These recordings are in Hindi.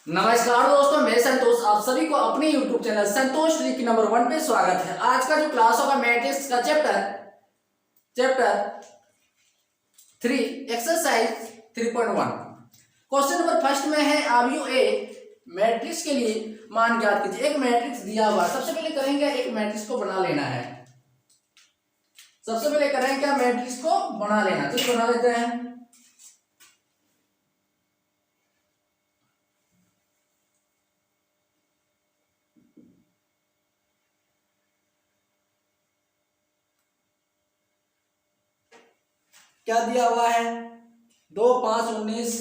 नमस्कार दोस्तों, मैं संतोष आप सभी को अपने YouTube चैनल संतोष ट्रिक नंबर 1 पे स्वागत है। आज का जो क्लास होगा मैट्रिक्स का chapter 3 exercise 3.1 question number first में है आव्यू ए मैट्रिक्स के लिए मान ज्ञात कीजिए। एक मैट्रिक्स दिया हुआ, सबसे पहले करेंगे एक मैट्रिक्स को बना लेना है। सबसे पहले करेंगे क्या, मैट्रिक्स को बना लेना। तो बना लेते हैं। क्या दिया हुआ है, 2 5 19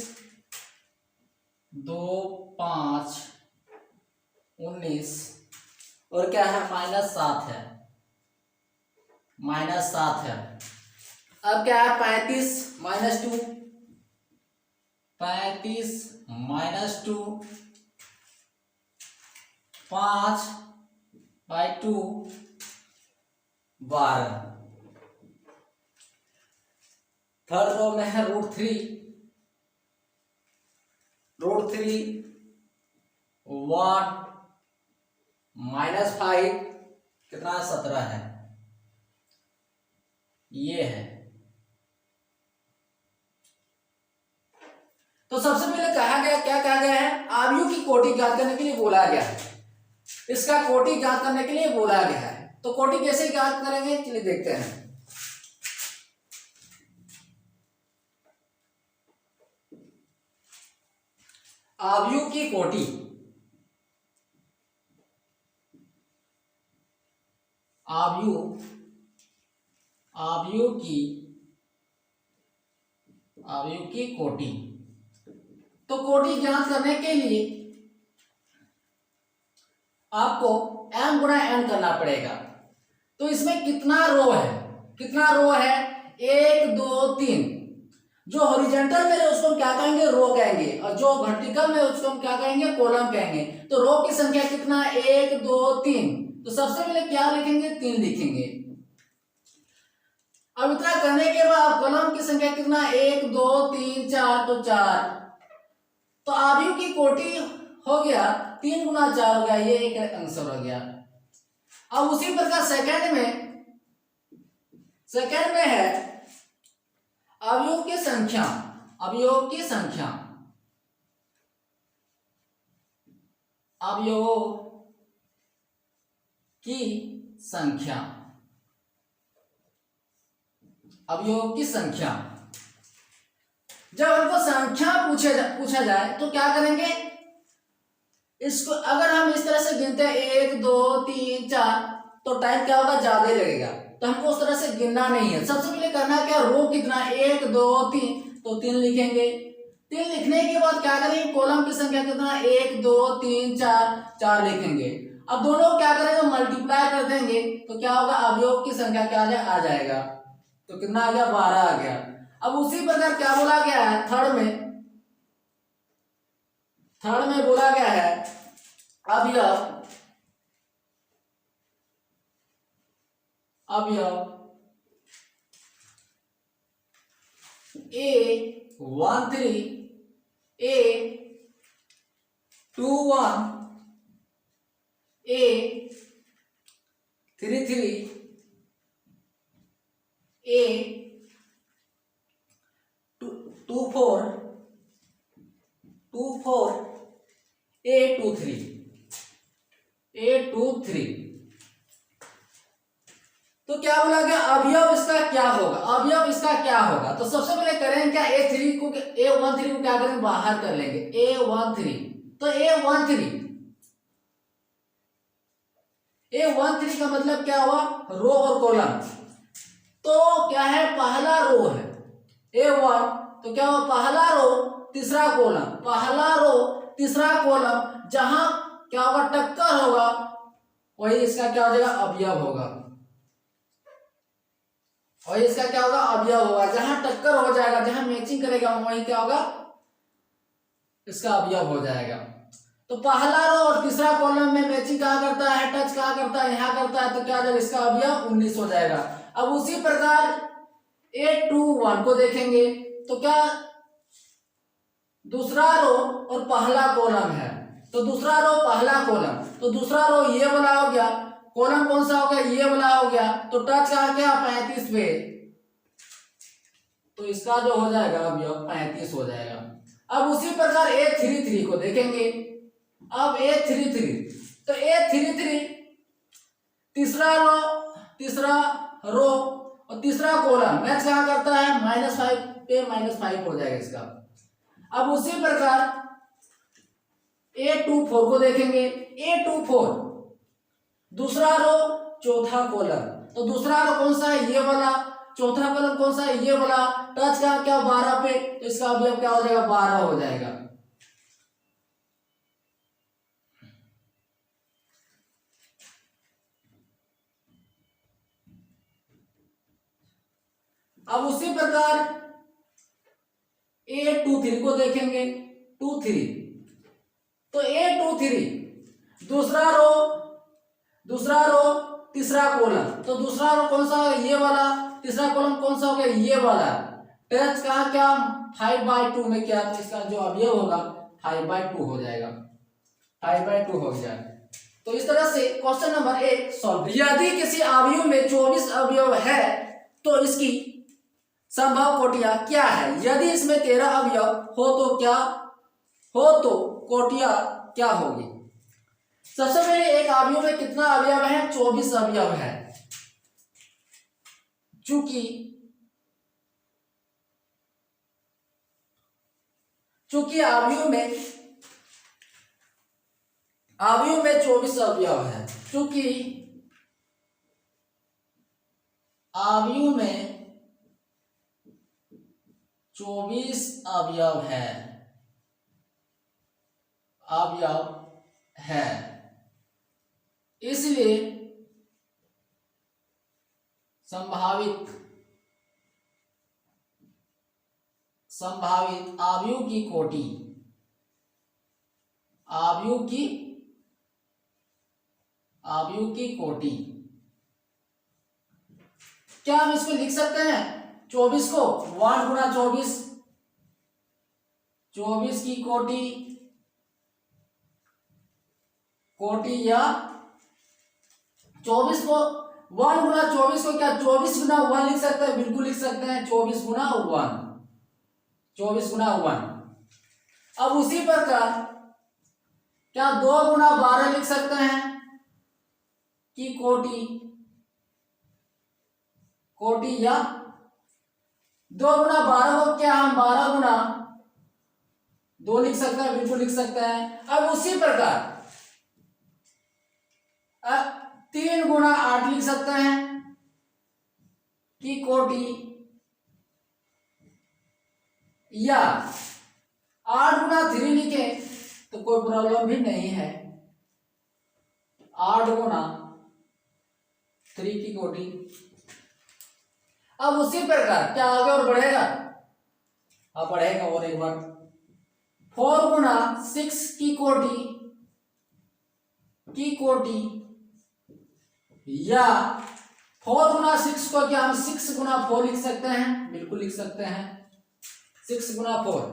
2 5 19 और क्या है -7 है, -7 है। अब क्या है 35 -2 35 -2 5/2 12। थर्ड रो में है √3 1 -5 कितना 17 है, ये है। तो सबसे पहले कहा गया, क्या कहा गया है, आव्यूह की कोटि ज्ञात करने के लिए बोला गया है। इसका कोटि ज्ञात करने के लिए बोला गया है। तो कोटि कैसे ज्ञात करेंगे, चलिए देखते हैं। आव्यूह की कोटि, आव्यूह की कोटि। तो कोटि ज्ञात करने के लिए आपको m गुणा n करना पड़ेगा। तो इसमें कितना रो है, 1 2 3। जो हॉरिजॉन्टल में है उसको हम क्या कहेंगे, रो कहेंगे, और जो वर्टिकल में उसको हम क्या कहेंगे, कॉलम कहेंगे। तो रो की संख्या कितना, 1 2 3। तो सबसे पहले क्या लिखेंगे, 3 लिखेंगे। अब इतना करने के बाद कॉलम की संख्या कितना, 1 2 3 4, तो 4। तो आव्यूह की कोटि हो गया 3 गुना 4 हो गया, ये एक आंसर हो गया। अब उसी प्रकार सेकंड में है अवयव की संख्या, अवयवों की संख्या जब हमको संख्या पूछा जाए तो क्या करेंगे, इसको अगर हम इस तरह से गिनते हैं 1 2 3 4, तो टाइम क्या होगा, ज्यादा लगेगा। तो हमको उस तरह से गिनना नहीं है। सबसे पहले करना क्या, रो कितना, 1 2 3, तो 3 लिखेंगे। 3 लिखने के बाद क्या करेंगे, कॉलम की संख्या कितना, 1 2 3 4 लिखेंगे। अब दोनों क्या करेंगे, मल्टीप्लाई कर देंगे। तो क्या होगा, अवयव की संख्या क्या आ जाएगा। तो कितना आ गया, 12 आ गया। अब उसी प्रकार क्या बोला गया है, थर्ड में बोला गया है अवयव A13 A21 A33 A24 A23। तो क्या बोला गया, अवयव इसका क्या होगा। तो सबसे पहले करेंगे क्या, A13 को क्या करेंगे, बाहर कर लेंगे। A13, तो A13 का मतलब क्या हुआ, रो और कॉलम। तो क्या है, पहला रो है A1, तो क्या हुआ, पहला रो तीसरा कॉलम, जहां क्या होगा, टक्कर होगा, वही इसका क्या हो जाएगा, अवयव होगा। और इसका क्या होगा, अवयव होगा। जहां टक्कर हो जाएगा, जहां मैचिंग करेगा, वही क्या होगा, इसका अवयव हो जाएगा। तो पहला रो और तीसरा कॉलम में मैचिंग कहाँ करता है, टच कहाँ करता है, यहाँ करता है। तो क्या जब इसका अवयव 19 हो जाएगा। अब उसी प्रकार A21 को देखेंगे तो क्या दूसरा रो और पहला कॉलम है, तो दूसरा रो पहला कॉलम, तो दूसरा रो ये वाला हो गया, कॉलम कौन सा हो गया, ये वाला हो गया, तो टच का क्या 35 पे, तो इसका जो हो जाएगा अवयव 35 हो जाएगा। अब उसी प्रकार A33 को देखेंगे। अब A33, तो A33 तीसरा रो और तीसरा कॉलम मैच कहाँ करता है, -5 पे, -5 हो जाएगा इसका। अब उसी प्रकार A24 को देखेंगे। A24 दूसरा रो चौथा कॉलम, तो दूसरा रो कौन सा है, ये वाला, चौथा कॉलम कौन सा है, ये वाला, टच का क्या 12 पे, तो इसका अवयव क्या हो जाएगा, 12 हो जाएगा। अब उसी प्रकार A23 को देखेंगे। 23, तो A23 दूसरा रो तीसरा कॉलम, तो दूसरा रो कौन सा है, ये वाला, तीसरा कॉलम कौन सा हो गया, ये वाला, टच का क्या 5/2 में क्या, तो इसका जो अवयव होगा 5/2 हो जाएगा, 5/2 हो गया। तो इस तरह से क्वेश्चन नंबर 1 सॉल्व। यदि किसी अवयव में 24 अवयव है तो इसकी संभव कोटियां क्या है। यदि इसमें 13 अवयव हो तो कोटियां क्या होगी। सबसे पहले एक अवयव में कितना अवयव है, 24 अवयव है। चूंकि अवयव में 24 अवयव है, चूंकि अवयव में 24 अवयव है, इसलिए संभावित अवयव की कोटि, क्या हम इसको लिख सकते हैं 24 को 1 गुना 24 की कोटि या 24 को 1 गुना 24 को क्या 24 गुना 1 लिख सकते हैं, बिल्कुल लिख सकते हैं 24 गुना 1। अब उसी प्रकार क्या 2 गुना 12 लिख सकते हैं कि कोटि या 2 गुना 12 को क्या हम 12 गुना 2 लिख सकते हैं, बिल्कुल लिख सकते हैं। अब उसी प्रकार 3 गुना 8 लिख सकते हैं कि कोटि, या 8 गुना 3 लिखे तो कोई प्रॉब्लम भी नहीं है, 8 गुना 3 की कोटि। अब उसी प्रकार क्या आगे और बढ़ेगा, अब बढ़ेगा और एक बार 4 गुना 6 की कोटि या 4 गुना 6 को क्या हम 6 गुना 4 लिख सकते हैं, बिल्कुल लिख सकते हैं 6 गुना 4।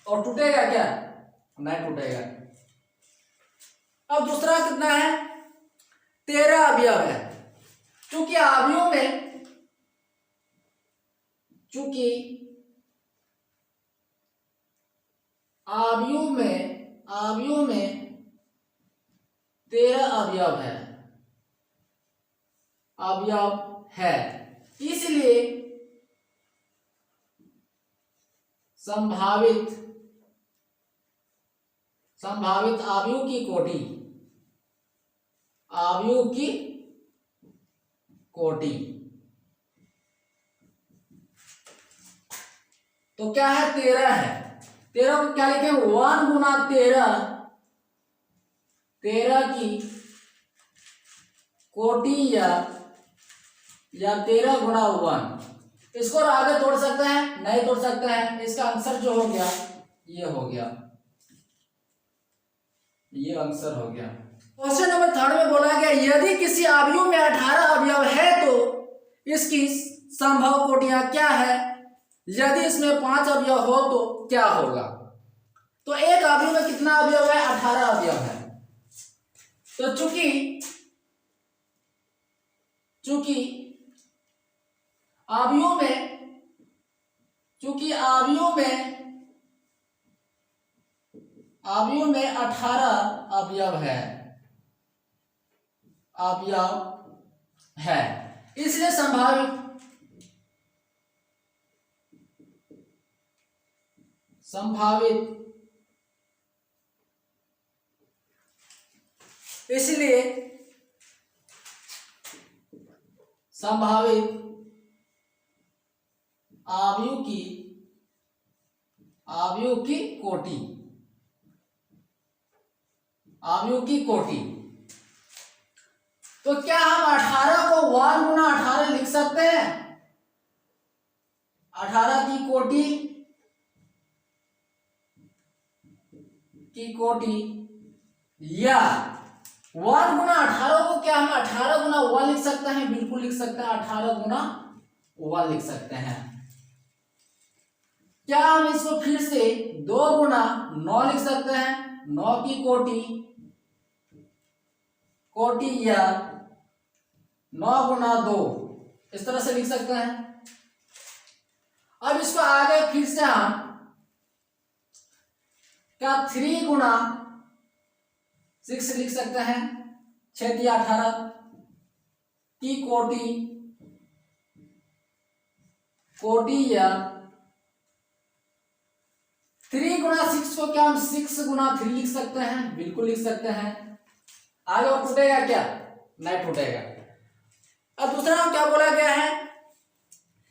और टूटेगा क्या, नहीं टूटेगा। अब दूसरा कितना है, 13 अवयव है। चूंकि अवयव में 13 अवयव है, इसलिए संभावित अवयव की कोटि तो क्या है, 13 है। 13 को क्या लिखें, 1 गुना 13 की कोटि या 13 गुना 1। इसको आगे तोड़ सकते हैं, नहीं तोड़ सकते हैं। इसका आंसर जो हो गया ये हो गया, ये आंसर हो गया। क्वेश्चन नंबर 3 में बोला गया यदि किसी अवयव में 18 अवयव है तो इसकी संभव कोटियां क्या है। यदि इसमें 5 अवयव हो तो क्या होगा। तो एक अवयव में कितना अवयव है? 18 अवयव है। तो चूंकि अवयव में 18 अवयव है, इसलिए संभावित अवयव की कोटि। तो क्या हम 18 को 1 गुना 18 लिख सकते हैं? 18 की कोटि या 1 गुना 18 को क्या हम 18 गुना 1 लिख सकते हैं? बिल्कुल लिख सकते हैं, 18 गुना 1 लिख सकते हैं। क्या हम इसको फिर से 2 गुना 9 लिख सकते हैं? 9 की कोटि या 9 गुना 2 इस तरह से लिख सकते हैं। अब इसको आगे फिर से हम क्या 3 गुना 6 लिख सकते हैं? 6 या 18 की कोटि या 3 गुना 6 को क्या हम 6 गुना 3 लिख सकते हैं? बिल्कुल लिख सकते हैं। आगे वो टूटेगा क्या? नहीं टूटेगा। अब दूसरा हम क्या बोला गया है?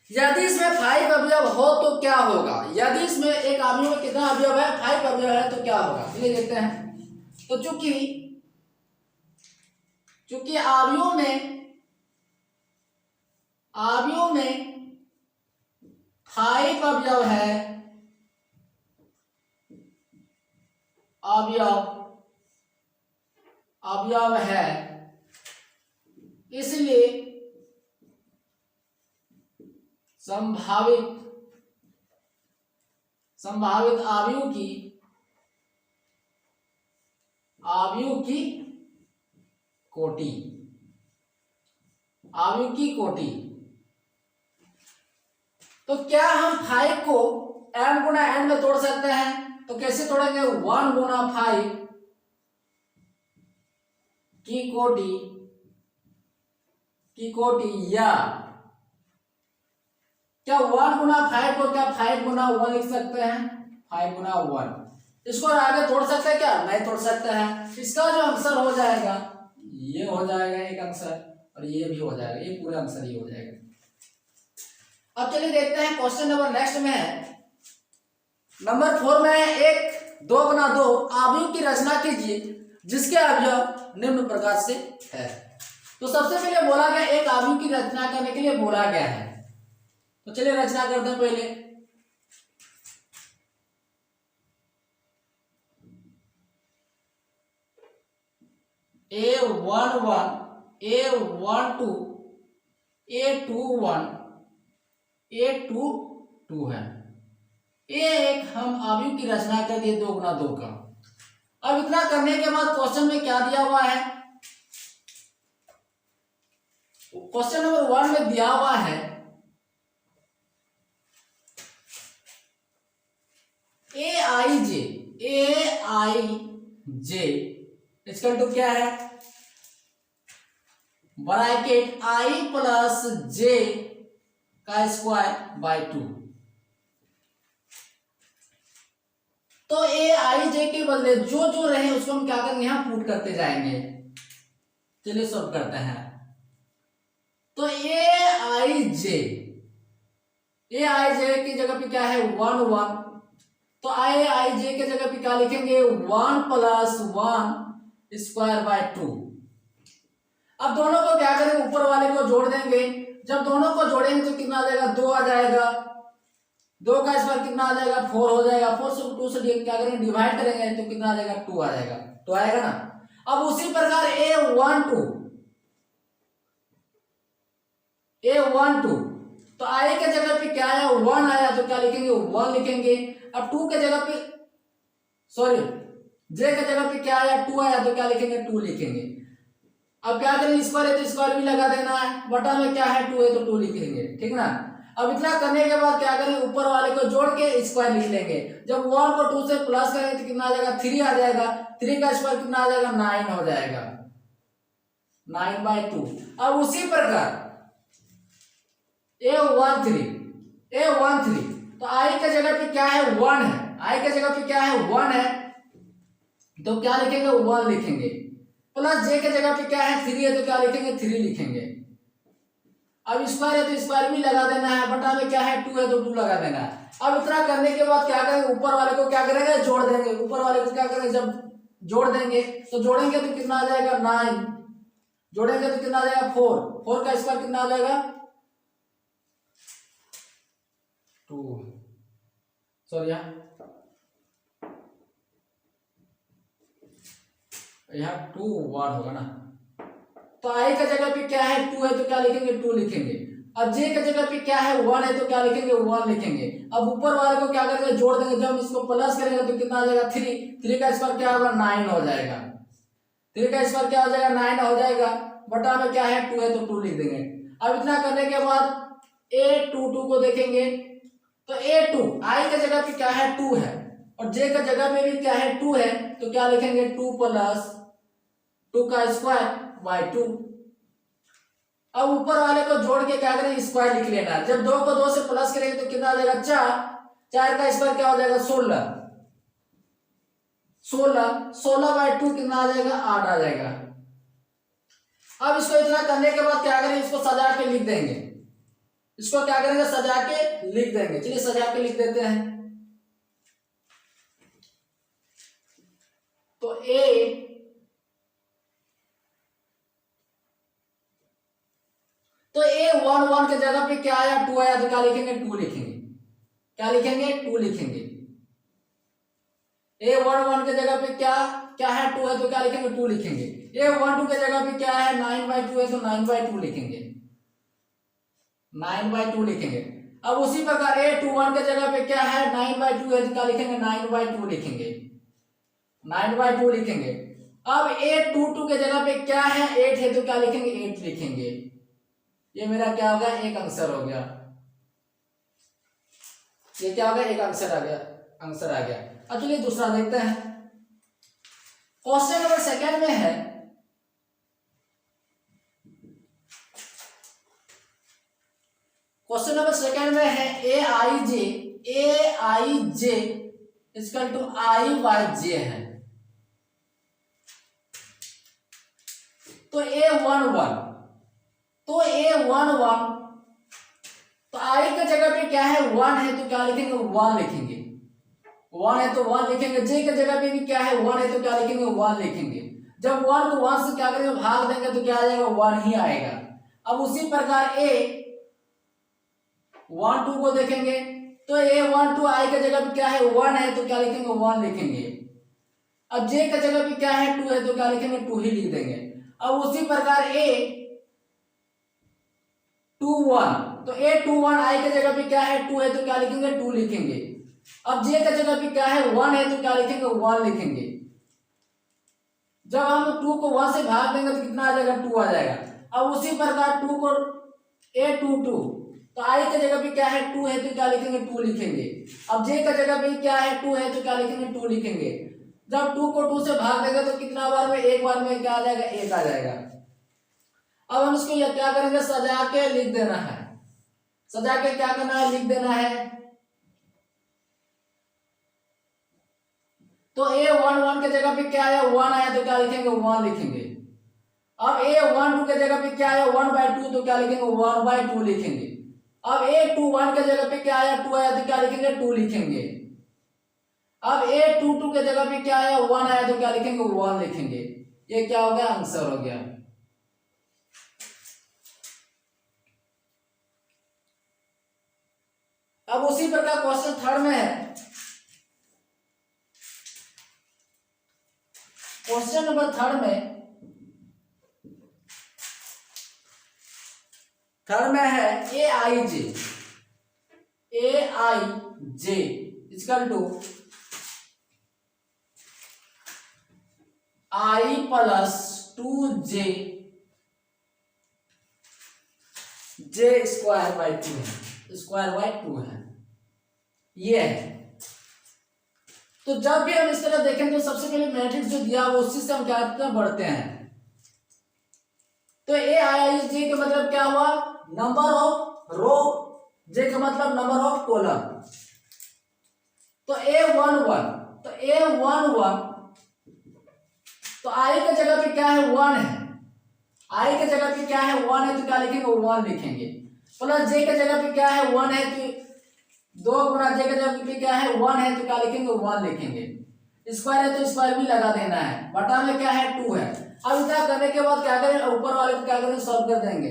यदि इसमें 5 अवयव हो तो क्या होगा? यदि इसमें एक अवयव में कितना अवयव है? 5 अवयव है तो क्या होगा? चलिए देखते हैं। तो चूंकि अवयव में 5 अवयव है, इसलिए संभावित अवयव की कोटि। तो क्या हम 5 को n गुना n में तोड़ सकते हैं? तो कैसे तोड़ेंगे? 1 गुना 5 की कोटि या क्या 1 गुना 5 को क्या 5 गुना 1 लिख सकते हैं? 5 गुना 1। इसको आगे तोड़ सकते हैं क्या? नहीं तोड़ सकते हैं। इसका जो आंसर हो जाएगा ये हो जाएगा एक आंसर, और ये भी हो जाएगा, ये पूरा आंसर ये हो जाएगा। अब चलिए देखते हैं क्वेश्चन नंबर नेक्स्ट में है नंबर 4 में 1 2 गुना 2 अवयव की रचना कीजिए जिसके अवयव निम्न प्रकार से है। तो सबसे पहले बोला गया एक अवयव की रचना करने के लिए बोला गया है। तो चलिए रचना करते हैं। पहले A11 A12 A21 A22 है। एक हम अवयव की रचना कर दिए 2 गुना 2 का। अब इतना करने के बाद क्वेश्चन में क्या दिया हुआ है? क्वेश्चन नंबर 1 में दिया हुआ है AIJ इसका टू क्या है? ब्रैकेट I प्लस J का स्क्वायर बाय 2। तो AIJ के बदले जो रहे उसको हम क्या करेंगे? यहां पुट करते जाएंगे। चलिए सॉल्व करते हैं। तो AIJ की जगह पे क्या है? 1 1। तो AIJ के जगह पे क्या लिखेंगे? 1 प्लस 1 स्क्वायर बाय 2। अब दोनों को क्या करेंगे? ऊपर वाले को जोड़ देंगे। जब दोनों को जोड़ेंगे तो कितना आ जाएगा? 2 आ जाएगा। 2 का स्क्वायर कितना आ जाएगा? 4 हो जाएगा। 4 से 2 से क्या करेंगे? डिवाइड करेंगे तो कितना आ जाएगा? 2 आ जाएगा। तो आएगा ना। अब उसी प्रकार A12 तो I के जगह पे क्या आया? 1 आया तो क्या लिखेंगे? 1 लिखेंगे। अब 2 के जगह पे जे की जगह पे क्या आया 2 आया तो क्या लिखेंगे 2 लिखेंगे। अब क्या करेंगे स्क्वायर है तो स्क्वायर भी लगा देना है, बटा में क्या है 2 है तो 2 लिखेंगे, ठीक ना। अब इतना करने के बाद क्या करेंगे ऊपर वाले को जोड़ के स्क्वायर लिख लेंगे। जब 1 को 2 से प्लस करेंगे तो कितना आ जाएगा 3 आ जाएगा, 3 का स्क्वायर कितना आ जाएगा 9 हो जाएगा, 9/2। अब उसी प्रकार A13 तो आई के जगह पे क्या है 1 है, आई के जगह पे क्या है 1 है तो क्या लिखेंगे 1 लिखेंगे, प्लस जे के जगह पे क्या है 3 है तो क्या लिखेंगे 3 लिखेंगे। अब स्क्वायर है तो स्क्वायर भी लगा देना है, बटा में क्या है 2 है तो 2 लगा देना है। अब इतना करने के बाद क्या करेंगे ऊपर वाले को क्या करेंगे जोड़ देंगे, ऊपर वाले को क्या करेंगे जब जोड़ देंगे तो जोड़ेंगे तो कितना आ जाएगा 9, जोड़ेंगे तो कितना आ जाएगा 4, 4 का स्क्वायर कितना आ जाएगा 2, सॉरी यहाँ 2 1 होगा ना, तो आई का जगह पे क्या है 2 है तो क्या लिखेंगे 2 लिखेंगे। अब जे का जगह पे क्या है 1 है तो क्या लिखेंगे 1 लिखेंगे। अब ऊपर वाले को क्या करेंगे जोड़ देंगे, जब इसको प्लस करेंगे तो कितना आ जाएगा 3, 3 का स्क्वायर क्या होगा 9 हो जाएगा, 3 का स्क्वायर क्या हो जाएगा 9 हो जाएगा, बटा में क्या है 2 है तो 2 लिख देंगे। अब इतना करने के बाद A22 को देखेंगे तो A2 आई के जगह पे क्या है 2 है और जे का जगह में भी क्या है 2 है तो क्या लिखेंगे 2 प्लस 2 का स्क्वायर बाय 2। अब ऊपर वाले को जोड़ के क्या करें स्क्वायर लिख लेना, जब 2 को 2 से प्लस करेंगे तो कितना आ जाएगा 4, 4 का स्क्वायर क्या हो जाएगा 16, 16/2 कितना आ जाएगा 8 आ जाएगा। अब इसको इतना करने के बाद क्या करें इसको सजा के लिख देंगे, इसको क्या करेंगे सजा के लिख देंगे, चलिए सजा के लिख देते हैं। तो A11 के जगह पे क्या आया 2 आया तो क्या लिखेंगे 2 लिखेंगे, क्या लिखेंगे 2 लिखेंगे। A11 के जगह पे क्या क्या है 2 है तो क्या लिखेंगे 2 लिखेंगे। A12 के जगह पे क्या है 9/2 है तो 9/2 लिखेंगे, 9/2 लिखेंगे। अब उसी प्रकार A21 के जगह पे क्या है 9/2 है तो क्या लिखेंगे 9/2 लिखेंगे, 9/2 लिखेंगे। अब A22 के जगह पे क्या है 8 है तो क्या लिखेंगे 8 लिखेंगे। ये मेरा क्या होगा एक आंसर हो गया, ये क्या होगा एक आंसर आ गया, आंसर आ गया। अब चलिए दूसरा देखते हैं। क्वेश्चन नंबर सेकंड में है क्वेश्चन नंबर सेकंड में है AIJ इक्वल टू IYJ है। तो A11 तो आई के जगह पे क्या है 1 है तो क्या लिखेंगे 1 लिखेंगे, 1 है तो 1 लिखेंगे। जे के जगह पे भी क्या है 1 है तो क्या लिखेंगे 1 लिखेंगे। जब 1 को 1 से क्या करेंगे भाग देंगे तो क्या आ जाएगा 1 ही आएगा। अब उसी प्रकार A12 को देखेंगे तो A12 आई के जगह पे क्या है 1 है तो क्या लिखेंगे 1 लिखेंगे। अब जे के जगह पे क्या है 2 है तो क्या लिखेंगे 2 ही लिख देंगे। अब उसी प्रकार A21 तो A21 आई के जगह पे क्या है 2 है तो क्या लिखेंगे 2 लिखेंगे। अब जे के जगह पे क्या है 1 है तो क्या लिखेंगे 1 लिखेंगे। जब हम 2 को 1 से भाग देंगे तो कितना आ जाएगा 2 आ जाएगा। अब उसी प्रकार 2 को A22 तो आई के जगह पे क्या है 2 है तो क्या लिखेंगे 2 लिखेंगे। अब जे का जगह पे क्या है 2 है तो क्या लिखेंगे 2 लिखेंगे। जब 2 को 2 से भाग देंगे तो कितना बार में एक बार में क्या आ जाएगा 1 आ जाएगा। अब हम इसको ये क्या करेंगे सजा के लिख देना है, सजा के क्या करना है लिख देना है। तो A11 के जगह पे क्या आया 1 आया तो क्या लिखेंगे 1 लिखेंगे। अब A12 के जगह पे क्या आया 1/2 तो क्या लिखेंगे 1/2 लिखेंगे। अब A21 के जगह पे क्या आया 2 आया तो क्या लिखेंगे 2 लिखेंगे। अब A22 के जगह पे क्या आया 1 आया तो क्या लिखेंगे 1 लिखेंगे। ये क्या हो गया आंसर हो गया। अब उसी प्रकार क्वेश्चन थर्ड में है। क्वेश्चन नंबर थर्ड में है AIJ equal to I plus 2j square by 2 है, स्क्वायर बाई 2 है, ये है। तो जब भी हम इस तरह देखें तो सबसे पहले मैट्रिक्स जो दिया वो उसी से हम क्या करते हैं, बढ़ते हैं। तो ए आई जे का मतलब क्या हुआ, नंबर ऑफ रो, जे का मतलब नंबर ऑफ कॉलम। तो A11, तो A11, तो आई के जगह पे क्या है, 1 है, आई के जगह पे क्या है, 1 है, तो क्या लिखेंगे, 1 लिखेंगे। प्लस जे के जगह पे क्या है, 1 है, तो 2 गुना जे के जगह पे क्या है, 1 है, तो क्या लिखेंगे, 1 लिखेंगे। स्क्वायर है तो स्क्वायर भी लगा देना है, बटा में क्या है, 2 है। अब इतना करने के बाद क्या करें, ऊपर वाले को क्या करें, सॉल्व कर देंगे।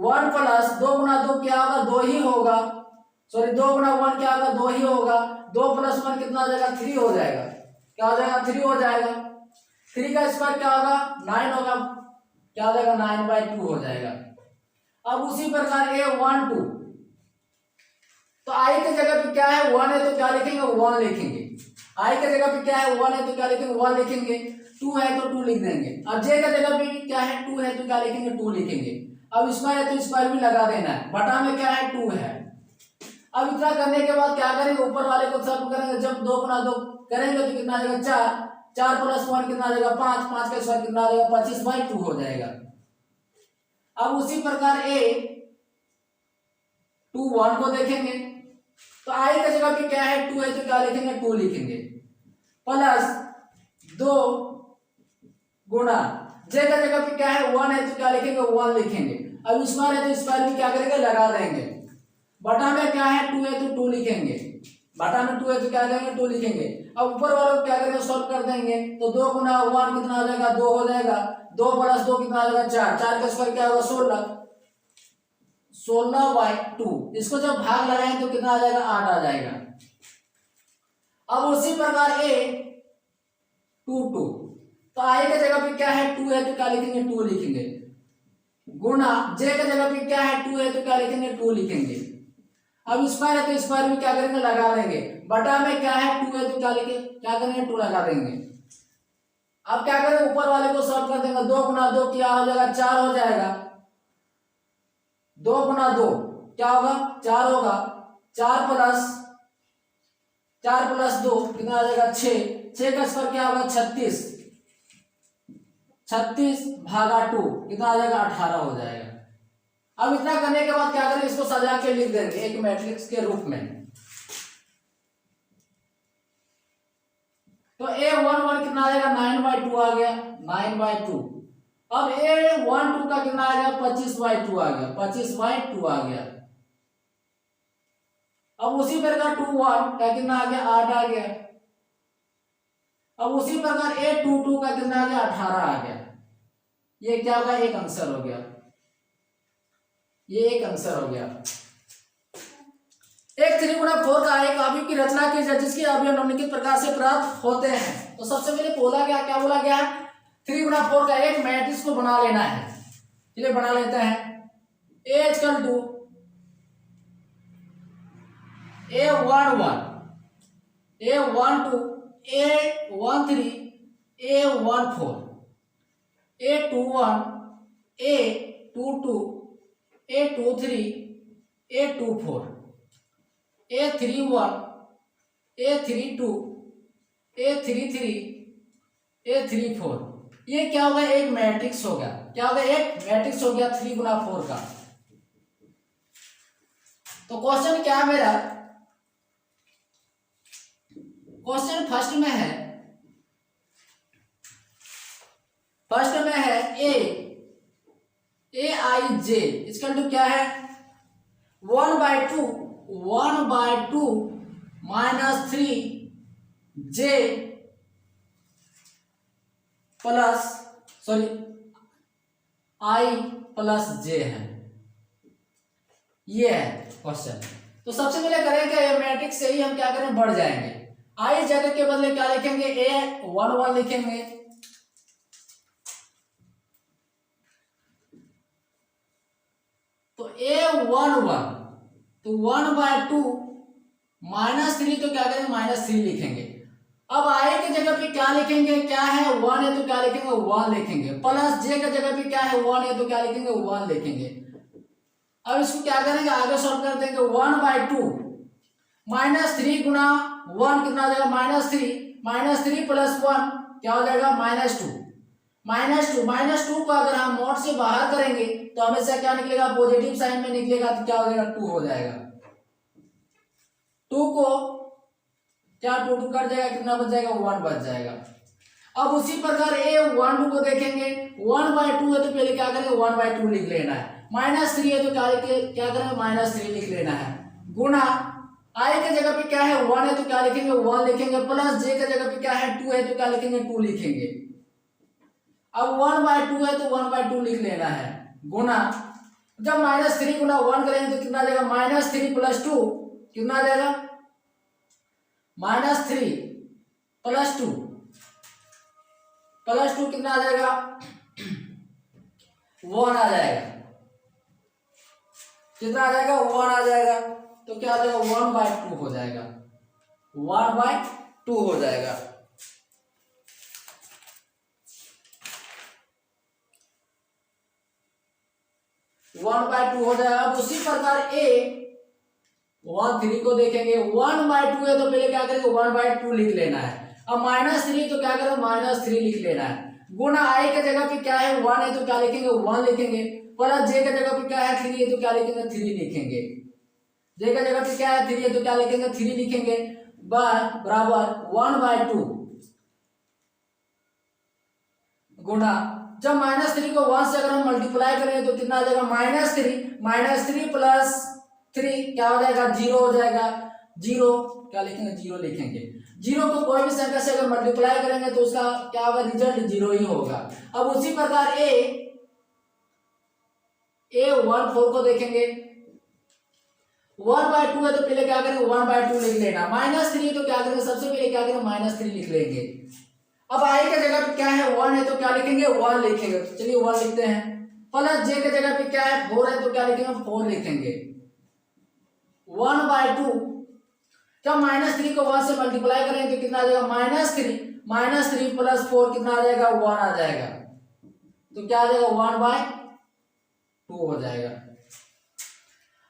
1 प्लस 2 गुना 2 क्या होगा, 2 ही होगा, सॉरी 2 गुना 1 क्या होगा, 2 ही होगा। 2 प्लस 1 कितना हो जाएगा, 3 हो जाएगा, क्या हो जाएगा, 3 हो जाएगा। 3 का स्क्वायर क्या होगा, 9 होगा, क्या हो जाएगा, 9/2 हो जाएगा। अब उसी प्रकार A12, तो आई के जगह पे क्या है, 1 है, तो क्या लिखेंगे, 1 लिखेंगे। आई के जगह पे क्या है, 1 है, तो क्या लिखेंगे, 1 लिखेंगे। 2 है तो 2 लिख देंगे। अब जे का जगह पे क्या है, 2 है, तो क्या लिखेंगे, 2 लिखेंगे। अब स्क्वायर है तो स्क्वायर भी लगा देना है, बटा में क्या है, 2 है। अब इतना करने के बाद क्या करेंगे, ऊपर वाले को सॉल्व करेंगे। जब 2 गुना 2 करेंगे तो कितना आ जाएगा, 4, 4 प्लस 1 कितना आ जाएगा, 5, 5 का स्क्वायर कितना आ जाएगा, 25/2 हो जाएगा। अब उसी प्रकार A21 को देखेंगे, तो आई की जगह पे क्या है, 2 है, तो क्या लिखेंगे, 2 लिखेंगे। प्लस 2 गुना जे का जगह पे क्या है, 1 है, तो क्या लिखेंगे, 1 लिखेंगे। अब स्क्वायर है तो स्क्वायर भी क्या करेंगे, लगा देंगे। बटा में क्या है, 2 है, तो 2 लिखेंगे। बटा में 2 है, तो क्या करेंगे, 2 लिखेंगे। अब ऊपर वाले को क्या करेंगे, सॉल्व कर देंगे। तो 2 गुना 1 कितना आ जाएगा, 2 हो जाएगा। 2 प्लस 2 कितना आ जाएगा, 4, 4 का स्क्वायर क्या होगा, 16, 16/2। इसको जब भाग लगाएंगे तो कितना आ जाएगा, 8 आ जाएगा। अब उसी प्रकार A22, तो आई के जगह पे क्या है, 2 है, तो क्या लिखेंगे, 2 लिखेंगे। गुना जे के जगह पे क्या है, 2 है, तो क्या लिखेंगे, 2 लिखेंगे। अब स्क्वायर है तो स्क्वायर भी क्या करेंगे, लगा देंगे। बटा में क्या है, 2 है, तो क्या लिखे, क्या करेंगे, 2 लगा देंगे। अब क्या करें, ऊपर वाले को सॉल्व कर देंगे। 2 गुना 2 क्या हो जाएगा, 4 हो जाएगा। 2 गुना 2 क्या होगा, 4 होगा। 4 प्लस 2 कितना आ जाएगा, 6, 6 का स्क्वायर क्या होगा, 36, 36/2 कितना आ जाएगा, 18 हो जाएगा। अब इतना करने के बाद क्या करें, इसको सजा के लिख देंगे एक मैट्रिक्स के रूप में। तो A11 कितना आ जाएगा, 9/2 आ गया, 9/2। अब A12 का कितना आ गया, 25/2 आ गया, 25/2 आ गया। अब उसी प्रकार 21 का कितना आ गया, 8 आ गया। अब उसी प्रकार A22 का कितना आ गया, 18 आ गया। ये क्या होगा, एक आंसर हो गया, ये एक आंसर हो गया। एक 3 गुना 4 का एक अवयव की रचना की जाए जिसके अवयव निम्नलिखित प्रकार से प्राप्त होते हैं। तो सबसे पहले बोला गया, क्या बोला गया, 3 गुना 4 का एक मैट्रिक्स को बना लेना है। चलिए बना लेते हैं। A=A11, A12, A13, A14, A21, A22, A23, A24, A31, A32, A33, A34। ये क्या होगा, एक मैट्रिक्स हो गया। क्या होगा, एक मैट्रिक्स हो गया 3 गुना 4 का। तो क्वेश्चन क्या है मेरा, क्वेश्चन फर्स्ट में है Aij इसका तो क्या है, 1/2 minus 3j plus i plus j है, ये है क्वेश्चन। तो सबसे पहले करेंगे ये मैट्रिक्स से ही हम क्या करें, बढ़ जाएंगे। i जगह के बदले क्या लिखेंगे, A11 लिखेंगे। तो A11, तो 1/2 माइनस 3, तो क्या करेंगे, -3 लिखेंगे। अब आई की जगह पे क्या लिखेंगे, क्या है 1 है तो क्या लिखेंगे 1 लिखेंगे, प्लस जे की जगह पे क्या है 1 है तो क्या लिखेंगे 1 लिखेंगे। अब इसको क्या करेंगे, आगे सॉल्व कर देंगे। 1/2 -3 गुना 1 कितना हो जाएगा -3 प्लस 1 क्या हो जाएगा -2 -2 को अगर हम मोड से बाहर करेंगे तो हमेशा क्या निकलेगा, पॉजिटिव साइन में निकलेगा, तो क्या हो जाएगा 2 हो जाएगा। 2 को क्या 2 2 कट जाएगा, कितना बच जाएगा 1 बच जाएगा। अब उसी प्रकार ए 1 2 को देखेंगे, 1/2 है तो पहले क्या करेंगे 1/2 लिख लेना है, -3 है तो क्या करेंगे -3 लिख लेना है, गुना आई के जगह पे क्या है 1 है तो क्या लिखेंगे 1 लिखेंगे, प्लस जे के जगह पे क्या है 2 है तो क्या लिखेंगे 2 लिखेंगे। अब 1/2 है तो 1/2 लिख लेना है, गुना जब -3 गुना 1 करेंगे तो कितना आ जाएगा -3 प्लस 2 कितना आ जाएगा -3 प्लस 2 कितना आ जाएगा 1 आ जाएगा, कितना आ जाएगा 1 आ जाएगा, तो क्या आ जाएगा 1/2 हो जाएगा, 1/2 हो जाएगा। वन बाय टू हो जाएगा। अब उसी प्रकार ए 1/3 को देखेंगे, 1/2 है तो पहले क्या करेंगे 1/2 लिख लेना है, अब -3 तो क्या करेंगे -3 लिख लेना है, गुना आई के जगह पे क्या है 1 है तो क्या लिखेंगे 1 लिखेंगे, प्लस जे के जगह पे क्या है 3 है तो क्या लिखेंगे 3 लिखेंगे, जे के जगह पे क्या है 3 है तो क्या लिखेंगे 3 लिखेंगे, बराबर 1/2 गुना जब -3 को 1 से अगर हम मल्टीप्लाई करें तो कितना आ जाएगा -3 प्लस 3 क्या हो जाएगा 0 हो जाएगा, 0 क्या लिखेंगे 0 लिखेंगे, 0 को कोई भी संख्या से अगर मल्टीप्लाई करेंगे तो उसका क्या होगा रिजल्ट 0 ही होगा। अब उसी प्रकार ए 1/4 को देखेंगे, 1/2 है तो पहले क्या करेंगे 1/2 लिख लेना, -3 तो क्या करेंगे सबसे पहले क्या करेंगे -3 लिख लेंगे। अब आई के जगह पे क्या है 1 है तो क्या लिखेंगे 1 लिखेंगे, चलिए 1 लिखते हैं, प्लस जे के जगह पे क्या है 4 है तो क्या लिखेंगे 4 लिखेंगे, 1/2 जब -3 को 1 से मल्टीप्लाई करेंगे तो कितना आ जाएगा -3 प्लस 4 कितना आ जाएगा 1 आ जाएगा, तो क्या आ जाएगा 1/2 हो जाएगा।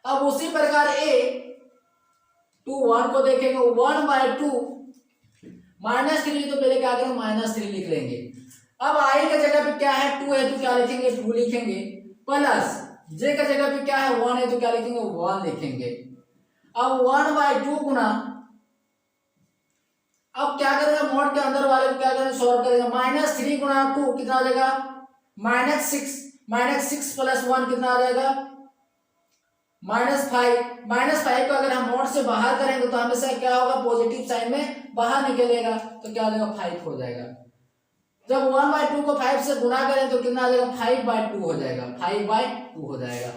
अब उसी प्रकार ए 1 को देखेंगे, 1/2 -3 तो पहले क्या करेंगे -3 लिख लेंगे, अब आई के जगह पे क्या है 2 है तो क्या लिखेंगे 2 लिखेंगे, प्लस जे के जगह पे क्या है 1 है तो क्या लिखेंगे 1 लिखेंगे। अब 1/2 गुना, अब क्या करेंगे मोड के अंदर वाले को क्या करेंगे सॉल्व करेंगे, -3 गुना 2 कितना आ जाएगा -6 प्लस 1 कितना आ जाएगा -5 को अगर हम मोड से बाहर करेंगे तो हमेशा क्या होगा पॉजिटिव साइन में बाहर निकलेगा, तो क्या हो जाएगा 5 हो जाएगा। जब 1/2 को 5 से गुना करें तो कितना आ जाएगा 5/2 हो जाएगा, 5/2 हो जाएगा।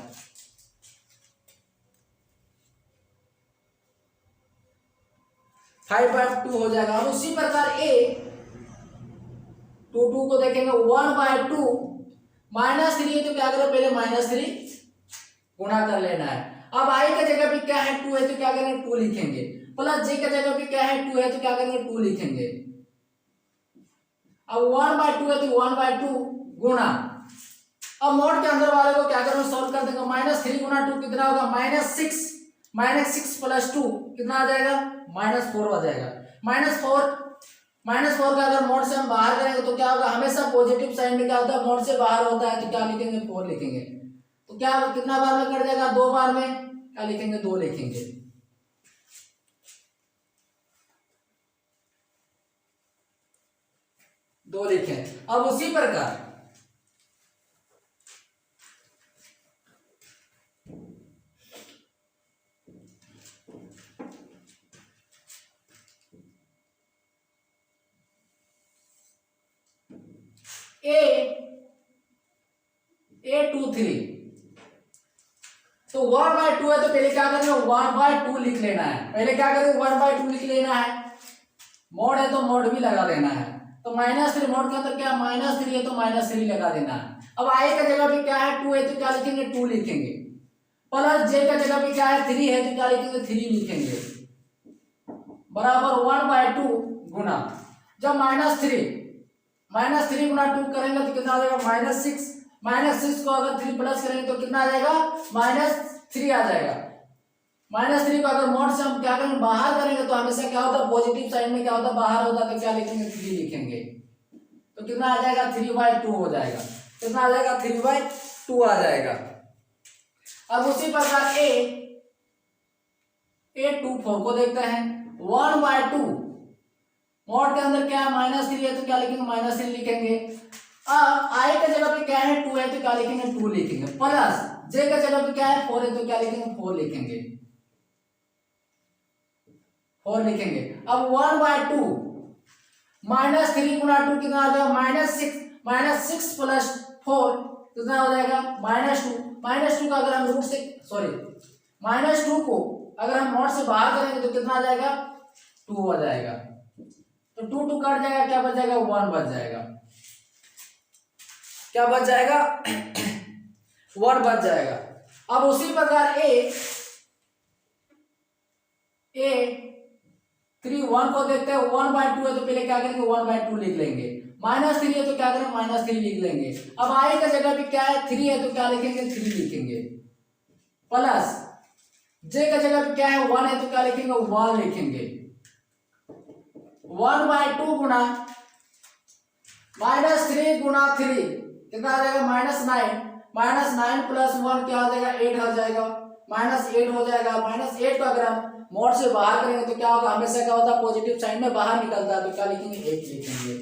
हो जाएगा। अब उसी प्रकार ए 2 को देखेंगे, 1/2 -3 है तो क्या करें पहले -3 गुणा कर लेना है, अब आई के जगह पे क्या है 2 है तो क्या करेंगे 2 लिखेंगे, प्लस जे के जगह पे क्या है 2 है तो क्या करेंगे 2 लिखेंगे। अब 1/2 है तो 1/2 गुणा, अब मोड के अंदर वाले को क्या करेंगे सॉल्व कर देंगे, -3 गुना 2 कितना होगा -6 प्लस 2 कितना आ जाएगा -4 हो जाएगा। -4 का अगर मोड से हम बाहर करेंगे तो क्या होगा, हमेशा पॉजिटिव साइन में क्या होता है मोड से बाहर होता है तो क्या लिखेंगे 4 लिखेंगे, तो क्या कितना बार में कट जाएगा 2 बार में, क्या लिखेंगे 2 लिखेंगे। दो लिखें। अब उसी प्रकार A23 तो 1/2 है तो पहले क्या करेंगे 1/2 लिख लेना है, पहले क्या करेंगे 1/2 लिख लेना है, मोड है तो मोड भी लगा देना है, तो -3 मोड के अंदर क्या -3 है तो -3 लगा देना है। अब आई का जगह पे क्या है 2 है तो क्या लिखेंगे 2 लिखेंगे, प्लस जे का जगह पे क्या है 3 है तो क्या लिखेंगे 3 लिखेंगे, बराबर 1/2 गुना, जब -3 गुना 2 करेंगे तो कितना आ जाएगा -6, -6 को अगर 3 प्लस करेंगे तो कितना आ जाएगा -3 आ जाएगा। -3 को अगर मॉड से हम क्या करेंगे बाहर करेंगे तो हमेशा क्या होता है पॉजिटिव साइड में क्या होता है बाहर होता है तो क्या लिखेंगे 3 लिखेंगे, तो कितना आ जाएगा 3/2 हो जाएगा, कितना आ जाएगा 3/2 आ जाएगा। अब उसी प्रकार A24 को देखते हैं 1/2 मॉड के अंदर क्या है -3 है तो क्या लिखेंगे -3 लिखेंगे। अब I का जगह पे क्या है 2 है तो क्या लिखेंगे 2 लिखेंगे, प्लस J का जगह पे क्या है 4 है तो क्या लिखेंगे 4 लिखेंगे, 4 लिखेंगे। अब 1/2 -3 गुना 2 कितना आ जाएगा -6 प्लस 4 कितना हो जाएगा -2 का अगर हम रूट से -2 को अगर हम नॉट से बाहर करेंगे तो कितना आ जाएगा 2 हो जाएगा, तो 2 कट जाएगा, क्या बच जाएगा 1 बच जाएगा, क्या बच जाएगा 1 बच जाएगा। अब उसी प्रकार A31 को देखते हैं 1/2 है तो पहले क्या करेंगे 1/2 लिख लेंगे, -3 है तो क्या करेंगे -3 लिख लेंगे। अब I का जगह पे क्या है 3 है तो क्या लिखेंगे 3 लिखेंगे, प्लस J का जगह पे क्या है 1 है तो क्या लिखेंगे 1 लिखेंगे। 1/2 गुना -3 गुना 3 कितना आ जाएगा -9 प्लस 1 क्या हो जाएगा 8 हो जाएगा, -8 हो जाएगा। -8 को अगर हम मॉड से बाहर करेंगे तो क्या होगा हमेशा क्या होता है पॉजिटिव साइड में बाहर निकलता है तो क्या लिखेंगे 1 लिखेंगे।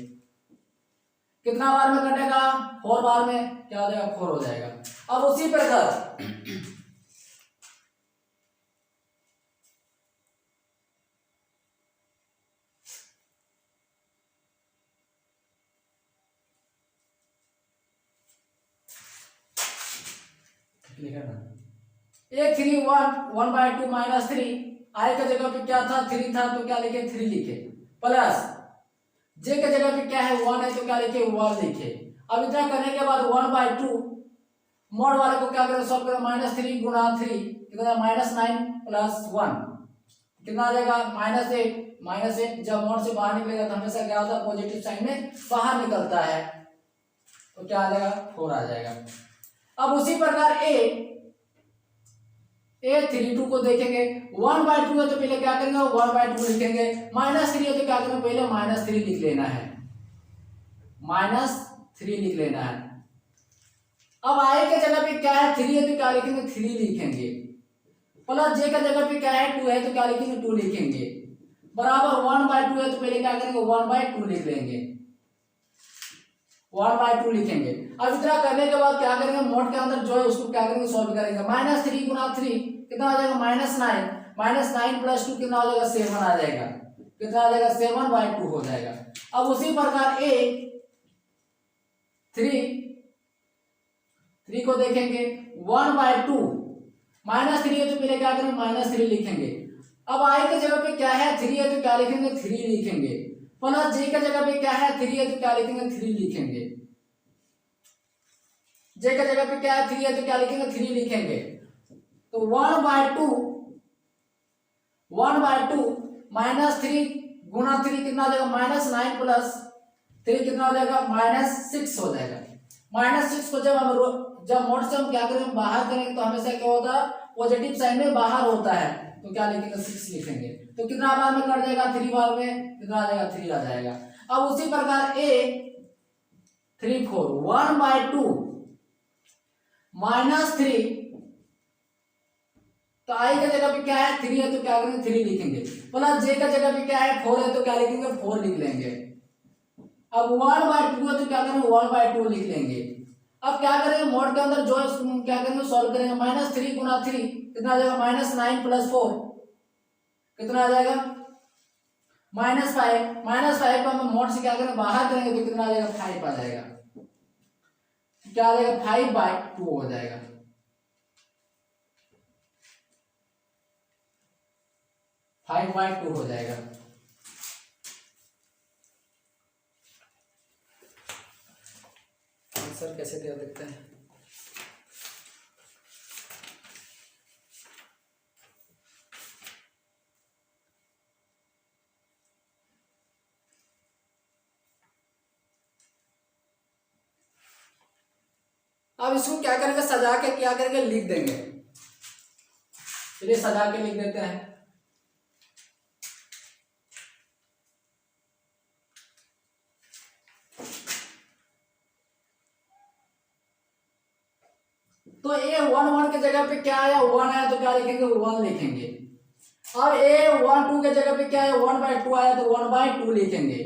कितना बार में कटेगा 4 बार में क्या हो जाएगा 4 हो जाएगा। अब उसी प्रकार A31 1/2 -3 I का जगह पे क्या था 3 था तो क्या लिखे 3 लिखे, प्लस J का जगह पे क्या है 1 है तो क्या लिखे 1 लिखे। अब इतना करने के बाद 1/2 मॉड वाले को क्या करें सॉल्व करें -3 गुना 3 कितना -9 प्लस 1 कितना आ जाएगा -8 जब मॉड से बाहर निकलेगा तो हमेशा क्या होता है पॉजिटिव साइन में बाहर निकलता है तो क्या आ जाएगा 4 आ जाएगा। अब उसी प्रकार A32 को देखेंगे 1/2 है तो पहले क्या करेंगे 1/2 लिखेंगे, -3 है तो क्या करेंगे पहले -3 लिख लेना है, -3 लिख लेना है। अब I के जगह पे क्या है 3 है तो क्या लिखेंगे 3 लिखेंगे, प्लस J का जगह पे क्या है 2 है तो क्या लिखेंगे 2 लिखेंगे, बराबर 1/2 है तो पहले क्या करेंगे 1/2 लिख लेंगे, 1/2 लिखेंगे। अब इतना करने के बाद क्या करेंगे मॉड के अंदर जो है उसको क्या करेंगे सॉल्व करेंगे, -3 गुना 3 कितना आ जाएगा -9 प्लस 2 कितना हो जाएगा 7 आ जाएगा, कितना आ जाएगा 7/2 हो जाएगा। अब उसी प्रकार A3 को देखेंगे 1/2 -3 है तो पहले क्या करेंगे -3 लिखेंगे। अब I के जगह पे क्या है 3 है तो क्या लिखेंगे 3 लिखेंगे, प्लस J का जगह पे क्या है 3 है तो क्या लिखेंगे 3 लिखेंगे, J का जगह पे क्या है 3 है तो क्या लिखेंगे 3 लिखेंगे। तो 1/2 -3 गुना 3 कितना हो जाएगा -9 प्लस 3 कितना हो जाएगा -6 हो जाएगा। -6 को जब मोड से हम क्या करेंगे बाहर करेंगे तो हमेशा क्या होता है पॉजिटिव साइन में बाहर होता है तो क्या लिखेंगे 6 लिखेंगे, तो कितना बार में कट जाएगा 3 बार में कितना आ जाएगा 3 आ जाएगा। अब उसी प्रकार A34 1/2 -3 तो I का जगह पे क्या है 3 है तो क्या करेंगे 3 लिखेंगे, प्लस J का जगह पे क्या है 4 है तो क्या लिखेंगे 4 लिख लेंगे। अब 1/2 है तो क्या करेंगे 1/2 लिख लेंगे। अब क्या करेंगे मॉड के अंदर जो क्या करेंगे सॉल्व करेंगे, -3 गुना 3 कितना आ जाएगा -9 प्लस 4 कितना आ जाएगा -5 को हम मॉड से क्या करेंगे बाहर करेंगे तो कितना आ जाएगा 5 आ जाएगा, क्या आ जाएगा 5/2 हो जाएगा। हो जाएगा। आंसर कैसे दिया देखते हैं। अब इसको क्या करेंगे, सजा के क्या करेंगे, लिख देंगे। चलिए सजा के लिख देते हैं। तो A11 के जगह पे क्या आया, 1 आया तो क्या लिखेंगे, 1 लिखेंगे। अब A12 के जगह पे क्या है, 1/2 आया तो 1/2 लिखेंगे।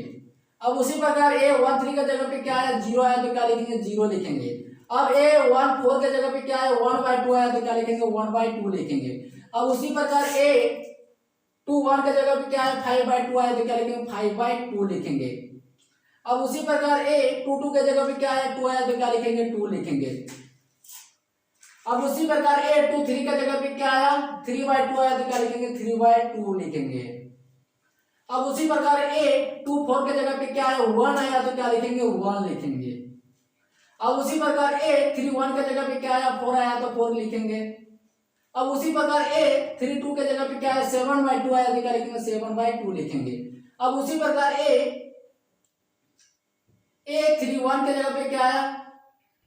अब उसी प्रकार A13 के जगह पे क्या आया, 0 आया तो क्या लिखेंगे, 0 लिखेंगे। अब A14 के जगह पे क्या है, 1/2 आया तो क्या लिखेंगे, 1/2 लिखेंगे। अब उसी प्रकार A21 के जगह पे क्या है, 5/2 आया तो क्या लिखेंगे, 5/2 लिखेंगे। अब उसी प्रकार A22 के जगह पे क्या है, 2 आया तो क्या लिखेंगे, 2 लिखेंगे। अब उसी प्रकार A23 का जगह पे क्या आया, 3/2 आया तो क्या लिखेंगे, 3/2 लिखेंगे। अब उसी प्रकार A24 के जगह पे क्या है, 1 आया तो क्या लिखेंगे, 1 लिखेंगे। अब उसी प्रकार A31 के जगह पे क्या आया, 4 आया तो 4 लिखेंगे। अब उसी प्रकार A32 के जगह पे क्या है, 7/2 आया तो क्या लिखेंगे, 7/2 लिखेंगे। अब उसी प्रकार A31 के जगह पे क्या आया,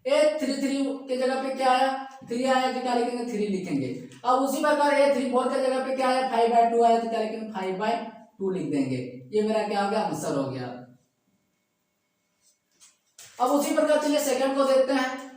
A33 के जगह पे क्या आया, 3 आया तो क्या लिखेंगे, 3 लिखेंगे। अब उसी प्रकार A34 के जगह पे क्या आया, 5/2 आया तो क्या लिखेंगे, 5/2 लिख देंगे। ये मेरा क्या हो गया, आंसर हो गया। अब उसी प्रकार चलिए सेकंड को देखते हैं।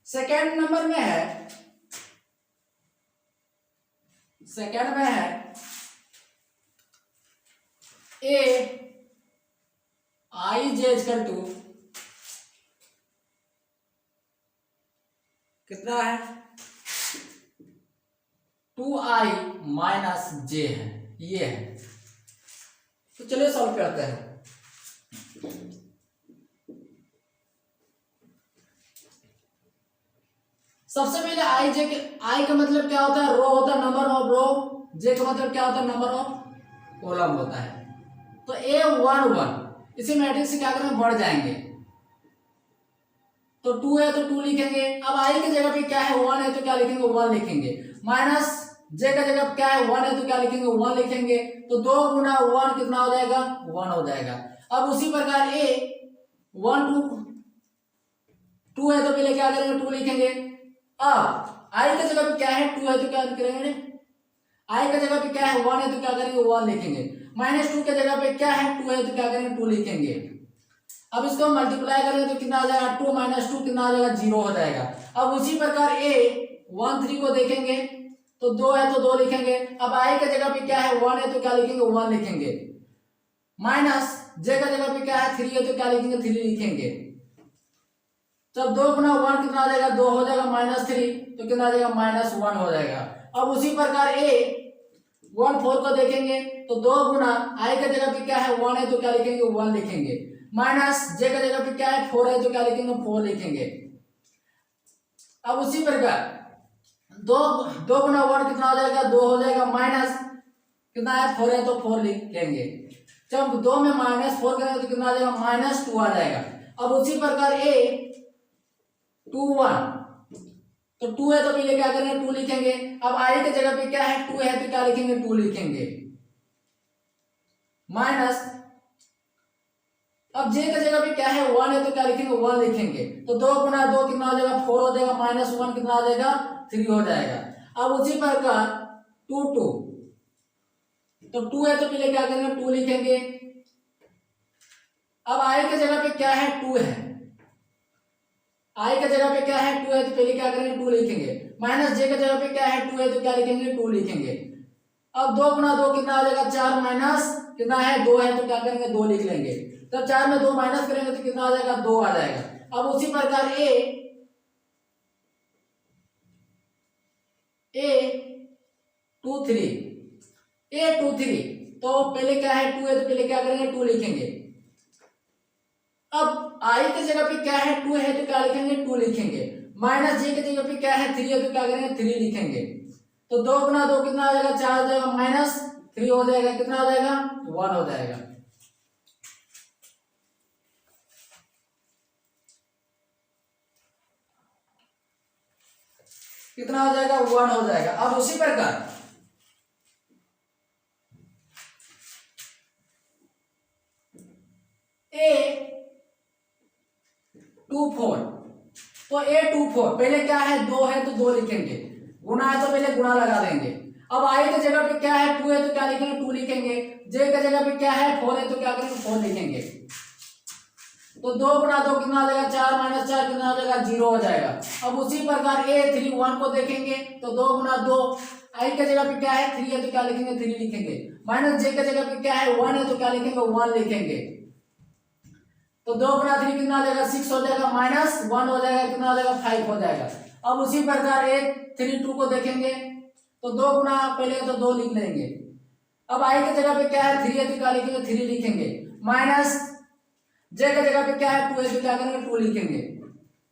सेकंड नंबर में है, सेकंड में है A(i)(j) कितना है, 2i-j है, ये है। तो चलिए सॉल्व करते हैं। सबसे पहले i का मतलब क्या होता है, रो होता है, नंबर ऑफ रो। j का मतलब क्या होता है, नंबर ऑफ कॉलम होता है। तो A11 इसी मैट्रिक्स से क्या करेंगे, बढ़ जाएंगे। तो 2 है तो 2 लिखेंगे। अब i की जगह पे क्या है, 1 है तो क्या लिखेंगे, 1 लिखेंगे। माइनस j का जगह क्या है, 1 है तो क्या लिखेंगे, 1 लिखेंगे। तो 2 गुना 1 कितना हो जाएगा, 1 हो जाएगा। अब उसी प्रकार A12 है तो पहले क्या करेंगे, 2 लिखेंगे। अब i की जगह पे क्या है, 2 है तो क्या करेंगे, i की जगह पे क्या है, 1 है तो क्या करेंगे, 1 लिखेंगे। -2 की जगह पे क्या है, 2 है तो क्या करेंगे, 2 लिखेंगे। अब इसको मल्टीप्लाई करेंगे तो कितना आ जाएगा, 2 - 2 कितना आ जाएगा, 0 हो जाएगा। अब उसी प्रकार A13 को देखेंगे तो 2 है तो 2 लिखेंगे। अब i की जगह पे क्या है, 1 है तो क्या लिखेंगे, 1 लिखेंगे। माइनस j का जगह पे क्या है, 3 है तो क्या लिखेंगे, 3 लिखेंगे। जब 2 गुना 1 कितना आ जाएगा, 2 हो जाएगा। -3 तो कितना आ जाएगा, -1 हो जाएगा। अब उसी प्रकार A14 को देखेंगे तो 2 गुना i का जगह पे क्या है, 1 है तो क्या लिखेंगे, 1 लिखेंगे। माइनस j का जगह पे क्या है, 4 है तो क्या लिखेंगे, 4 लिखेंगे। अब उसी प्रकार 2 गुना 1 कितना हो जाएगा, 2 हो जाएगा। माइनस कितना है, 4 है तो 4 लिखेंगे। जब 2 में -4 करेंगे तो कितना आ जाएगा, -2 आ जाएगा। अब उसी प्रकार A21 तो 2 है तो पहले क्या करेंगे, 2 लिखेंगे। अब i की जगह पे क्या है, 2 है तो क्या लिखेंगे, 2 लिखेंगे। माइनस अब j की जगह पे क्या है, 1 है तो क्या लिखेंगे, 1 लिखेंगे। तो 2 गुना 2 कितना हो जाएगा, 4 हो जाएगा। -1 कितना हो जाएगा, 3 हो जाएगा। अब उसी प्रकार 2 तो 2 है तो पहले क्या करेंगे, 2 लिखेंगे। अब i की जगह पे क्या है, 2 है। i की जगह पे क्या है, 2 है तो पहले क्या करेंगे, 2 लिखेंगे। माइनस j की जगह पे क्या है, 2 है तो क्या लिखेंगे, 2 लिखेंगे। अब 2 गुना 2 कितना आ जाएगा, 4 माइनस कितना है, 2 है तो क्या करेंगे, 2 लिख लेंगे। तब 4 में 2 माइनस करेंगे तो कितना आ जाएगा, 2 आ जाएगा। अब उसी प्रकार A23 A23, तो पहले क्या है 2 है तो पहले क्या करेंगे 2 लिखेंगे। अब I की जगह पे क्या है 2 है तो क्या लिखेंगे 2 लिखेंगे। माइनस J की जगह पे क्या है 3 है तो क्या करेंगे 3 लिखेंगे। तो 2 गुना 2 कितना हो जाएगा 4 हो जाएगा, माइनस 3 हो जाएगा, कितना हो जाएगा 1 हो जाएगा। कितना हो जाएगा 1 हो जाएगा। अब उसी प्रकार A24, तो A24 पहले क्या है 2 है तो 2 लिखेंगे, गुना है तो पहले गुना लगा देंगे। अब I की जगह पे क्या है 2 है तो क्या लिखेंगे 2 लिखेंगे। J की जगह पे क्या है 4 है तो क्या करेंगे 4 लिखेंगे। तो 2 गुना 2 कितना हो जाएगा 4, माइनस 4 कितना हो जाएगा 0 हो जाएगा। अब उसी प्रकार A31 को देखेंगे तो 2 गुना 2, I की जगह पे क्या है 3 है तो क्या लिखेंगे 3 लिखेंगे। माइनस J की जगह पे क्या है 1 है तो क्या लिखेंगे 1 लिखेंगे। तो 2 गुना 3 कितना हो जाएगा 6 हो जाएगा, माइनस 1 हो जाएगा, कितना हो जाएगा 5 हो जाएगा। अब उसी प्रकार A32 को देखेंगे तो 2 गुना पहले तो 2 लिख लेंगे। अब I की जगह पे क्या है 3 है तो क्या लिखेंगे 3 लिखेंगे। माइनस J की जगह पे क्या है 2 है तो क्या करेंगे 2 लिखेंगे।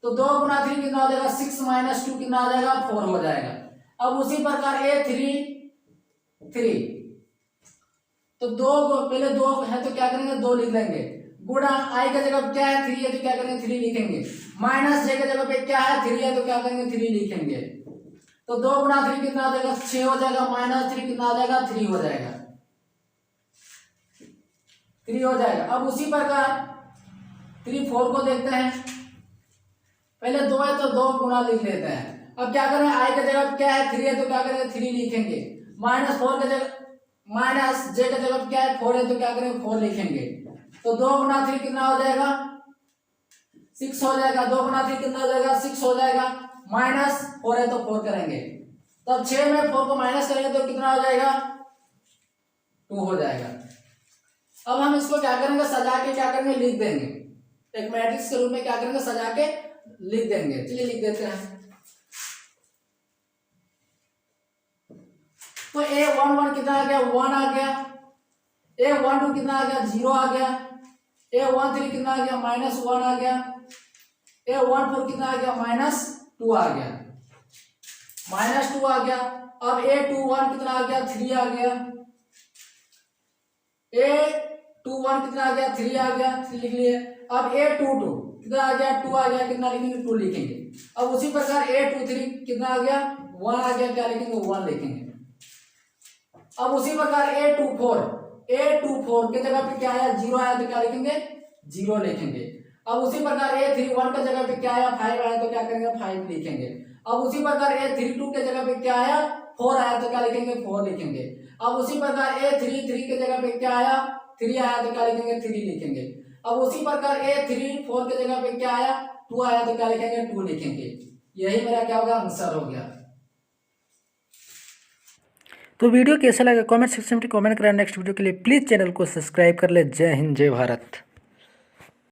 तो 2 गुना 3 कितना हो जाएगा 6, माइनस 2 कितना हो जाएगा 4 हो जाएगा। अब उसी प्रकार A33, तो 2 पहले 2 है तो क्या करेंगे 2 लिख लेंगे। गुणा I की जगह क्या है 3 है तो क्या करेंगे 3 लिखेंगे। माइनस J की जगह पे क्या है 3 है तो क्या करेंगे 3 लिखेंगे। तो 2 गुना 3 कितना हो जाएगा 6 हो जाएगा, माइनस 3 कितना हो जाएगा 3 हो जाएगा, 3 हो जाएगा। अब उसी प्रकार 34 को देखते हैं, पहले 2 है तो 2 गुना लिख लेते हैं। अब क्या करें I की जगह क्या है 3 है तो क्या करेंगे 3 लिखेंगे। माइनस 4 की जगह, माइनस J की जगह क्या है 4 है तो क्या करेंगे 4 लिखेंगे। तो 2 गुना 3 कितना हो जाएगा 6 हो जाएगा, 2 गुना 3 कितना हो जाएगा 6 हो जाएगा, माइनस 4 है तो 4 करेंगे। तो अब 6 में 4 को माइनस करेंगे तो कितना हो जाएगा 2 हो जाएगा। अब हम इसको क्या करेंगे सजा के क्या करेंगे लिख देंगे, एक मैट्रिक्स के रूप में क्या करेंगे सजा के लिख देंगे। चलिए लिख देते हैं। तो A11 कितना आ गया 1 आ गया, A12 कितना आ गया 0 आ गया, A13 कितना आ गया -1 आ गया, A14 कितना आ गया -2 आ गया, -2 आ गया। अब A21 कितना आ गया 3 आ गया, A21 कितना आ गया 3 आ गया, 3 लिख लिए। अब A22 कितना आ गया 2 आ गया, कितना लिखेंगे 2 लिखेंगे। अब उसी प्रकार A23 कितना आ गया 1 आ गया, क्या लिखेंगे 1 लिखेंगे। अब उसी प्रकार A24 के जगह पे क्या आया 0 आया तो क्या लिखेंगे 0 लिखेंगे। अब उसी प्रकार A31 के जगह पे क्या आया 5 आया तो क्या करेंगे 5 लिखेंगे। अब उसी प्रकार A32 के जगह पे क्या आया 4 आया तो क्या लिखेंगे 4 लिखेंगे। अब उसी प्रकार A33 के जगह पे क्या आया 3 आया तो क्या लिखेंगे 3 लिखेंगे। अब उसी प्रकार A34 के जगह पे क्या आया 2 आया तो क्या लिखेंगे 2 लिखेंगे। यही मेरा क्या होगा आंसर हो गया। तो वीडियो कैसा लगा कमेंट सेक्शन में कमेंट करें। नेक्स्ट वीडियो के लिए प्लीज़ चैनल को सब्सक्राइब कर ले। जय हिंद जय भारत।